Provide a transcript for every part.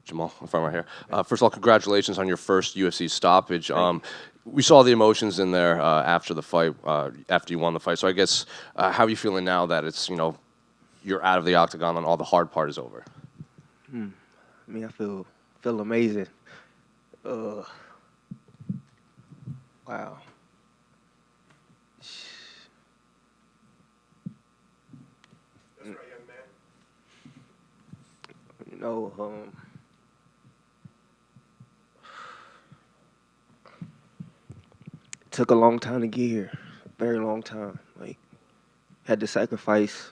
Jamall, if I'm right here. First of all, congratulations on your first UFC stoppage. We saw the emotions in there after the fight, after you won the fight. So I guess, how are you feeling now that it's, you're out of the octagon and all the hard part is over? I mean, I feel amazing. Wow. That's right, young man. You know, it took a long time to get here. Very long time. Like, had to sacrifice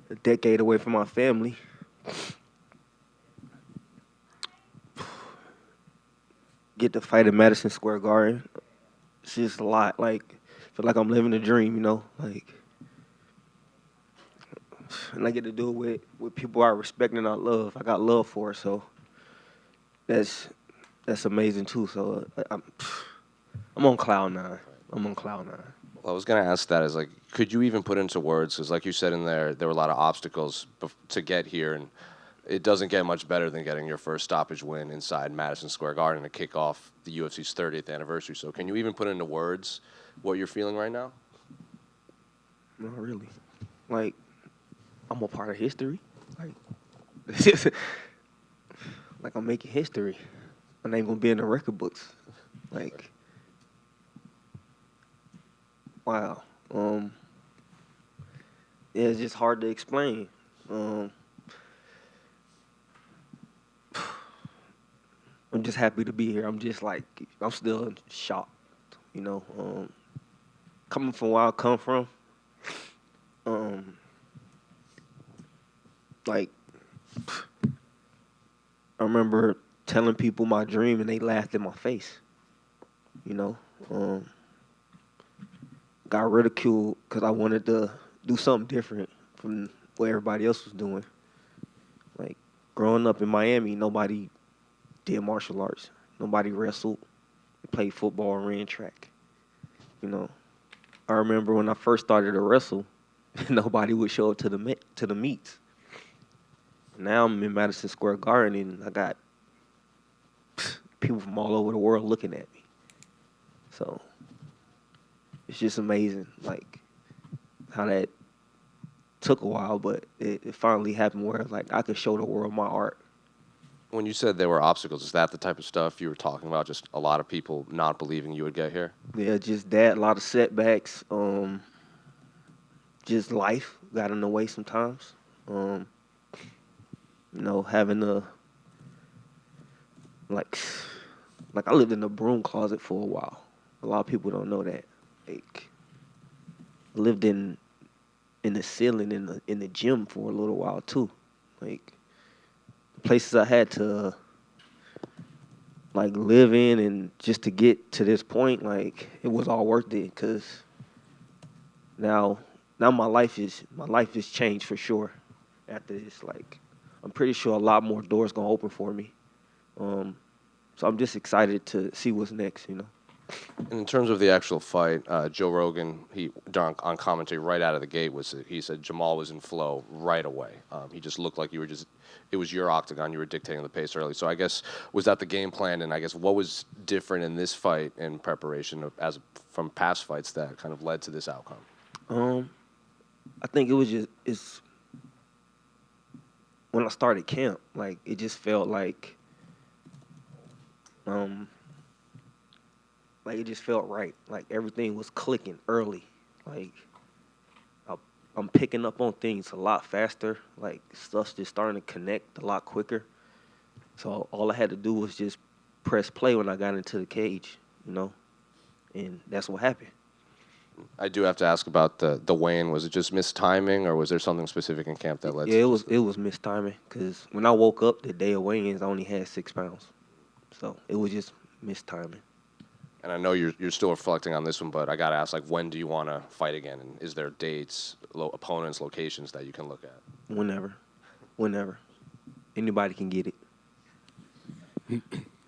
a decade away from my family. Get to fight at Madison Square Garden. It's just a lot. Like, feel like I'm living a dream, you know? Like, and I get to do it with people I respect and I love. I got love for it, so that's amazing too. So I'm on cloud nine. I'm on cloud nine. Well, I was going to ask that is, like, could you even put into words, because like you said in there were a lot of obstacles to get here, and it doesn't get much better than getting your first stoppage win inside Madison Square Garden to kick off the UFC's 30th anniversary. So can you even put into words what you're feeling right now? Not really. Like, I'm a part of history. Like, like I'm making history. My name gonna be in the record books. Like, wow. Yeah, it's just hard to explain. I'm just happy to be here. I'm still in shock, you know. Coming from where I come from, like, I remember telling people my dream and they laughed in my face, you know. Got ridiculed because I wanted to do something different from what everybody else was doing. Like, growing up in Miami, nobody did martial arts. Nobody wrestled, played football, and ran track. You know, I remember when I first started to wrestle, nobody would show up to the meets. Now I'm in Madison Square Garden and I got people from all over the world looking at me. So it's just amazing, like, how that took a while, but it finally happened where, like, I could show the world my art. When you said there were obstacles, is that the type of stuff you were talking about, just a lot of people not believing you would get here? Yeah, just that, a lot of setbacks, just life got in the way sometimes. You know, having to, like I lived in a broom closet for a while. A lot of people don't know that. Like, I lived in the ceiling in the gym for a little while too. Like, places I had to, like, live in, and just to get to this point, like, it was all worth it, because now my life is changed for sure after this. Like, I'm pretty sure a lot more doors gonna open for me. So I'm just excited to see what's next, you know. And in terms of the actual fight, Joe Rogan, on commentary right out of the gate, he said Jamall was in flow right away. He just looked like it was your octagon, you were dictating the pace early. So I guess, was that the game plan? And I guess what was different in this fight in preparation from past fights that kind of led to this outcome? I think it was it's when I started camp, like, it just felt like it just felt right. Like, everything was clicking early. Like, I'm picking up on things a lot faster. Like, stuff's just starting to connect a lot quicker. So all I had to do was just press play when I got into the cage, you know, and that's what happened. I do have to ask about the weigh-in. Was it just mistiming, or was there something specific in camp that led to it? It was mistiming, because when I woke up the day of weigh-ins, I only had 6 pounds. So it was just mistiming. And I know you're still reflecting on this one, but I got to ask, like, when do you want to fight again? And is there dates, opponents, locations that you can look at? Whenever. Anybody can get it.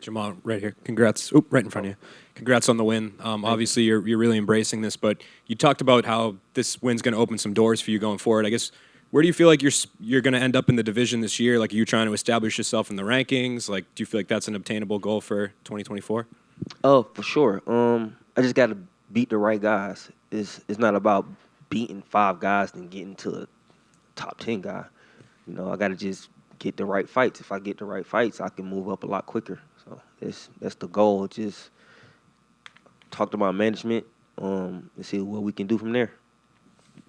Jamall, right here. Congrats. Right in front of you. Congrats on the win. Obviously, you're really embracing this, but you talked about how this win's going to open some doors for you going forward. I guess, Where do you feel like you're going to end up in the division this year? Like, are you trying to establish yourself in the rankings? Like, do you feel like that's an obtainable goal for 2024? Oh, for sure. I just got to beat the right guys. It's not about beating 5 guys and getting to a top 10 guy. You know, I got to just get the right fights. If I get the right fights, I can move up a lot quicker. So that's the goal. Just talk to my management and see what we can do from there.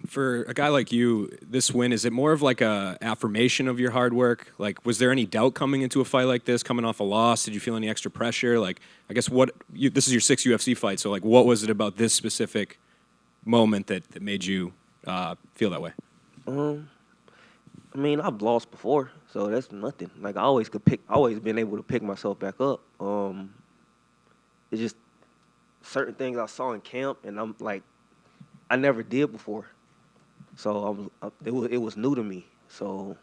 For a guy like you, this win, is it more of like a affirmation of your hard work? Like, was there any doubt coming into a fight like this, coming off a loss? Did you feel any extra pressure? Like, I guess this is your 6th UFC fight, so like, what was it about this specific moment that made you feel that way? I mean, I've lost before, so that's nothing. Like, I always been able to pick myself back up. It's just certain things I saw in camp, and I'm like, I never did before. So it was new to me. So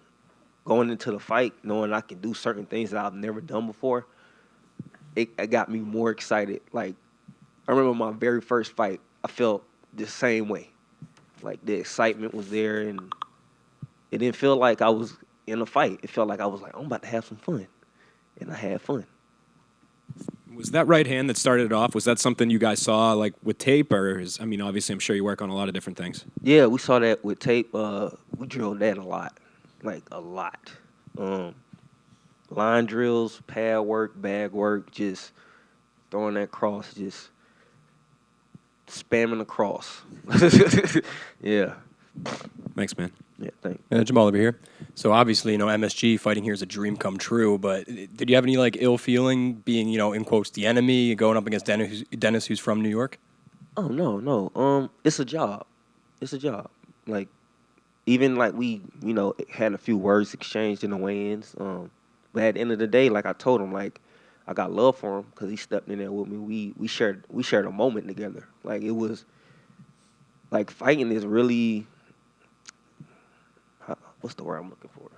going into the fight, knowing I can do certain things that I've never done before, it got me more excited. Like, I remember my very first fight, I felt the same way. Like, the excitement was there, and it didn't feel like I was in a fight. It felt like I was like, I'm about to have some fun. And I had fun. Was that right hand that started it off? Was that something you guys saw like with tape, or I mean, obviously, I'm sure you work on a lot of different things. Yeah, we saw that with tape. We drilled that a lot, like a lot. Line drills, pad work, bag work, just throwing that cross, just spamming the cross. Yeah. Thanks, man. Yeah, thanks. Jamall over here. So obviously, MSG fighting here is a dream come true. But did you have any like ill feeling being, in quotes, the enemy, going up against Dennis, who's from New York? Oh no. It's a job. It's a job. Like, even like we, had a few words exchanged in the weigh-ins. But at the end of the day, like I told him, like I got love for him because he stepped in there with me. We shared a moment together. Like, it was like fighting is really. What's the word I'm looking for?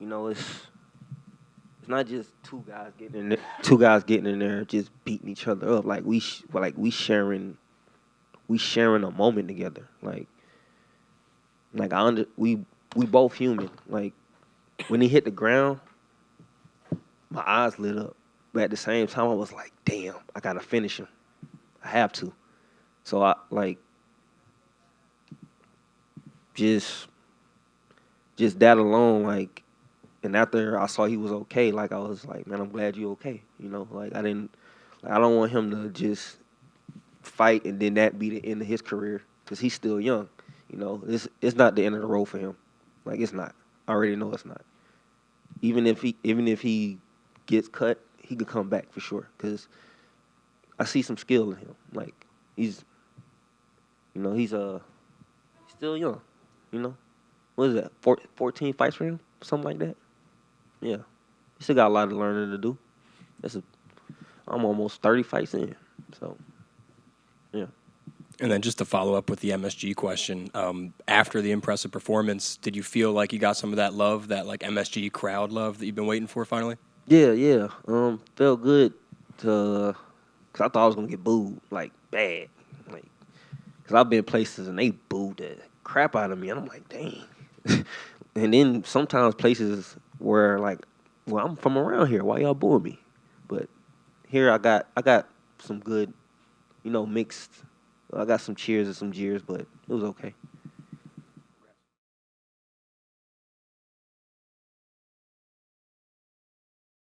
It's not just two guys getting in there just beating each other up. Like, we sharing a moment together. We both human. Like, when he hit the ground, my eyes lit up. But at the same time, I was like, damn, I gotta finish him. I have to. So I just that alone, like, and after I saw he was okay, like, I was like, man, I'm glad you're okay. Like, I don't want him to just fight and then that be the end of his career because he's still young. It's not the end of the road for him. Like, it's not. I already know it's not. Even if he gets cut, he could come back for sure because I see some skill in him. Like, he's still young. What is that? 14 fights for him? Something like that? Yeah. He still got a lot of learning to do. I'm almost 30 fights in. So, yeah. And then just to follow up with the MSG question, after the impressive performance, did you feel like you got some of that love, that like MSG crowd love that you've been waiting for finally? Yeah. Felt good because I thought I was going to get booed, like, bad. Like, because I've been places and they booed the crap out of me. And I'm like, dang. And then sometimes places where, like, well, I'm from around here. Why y'all booing me? But here I got some good, mixed. I got some cheers and some jeers, but it was okay.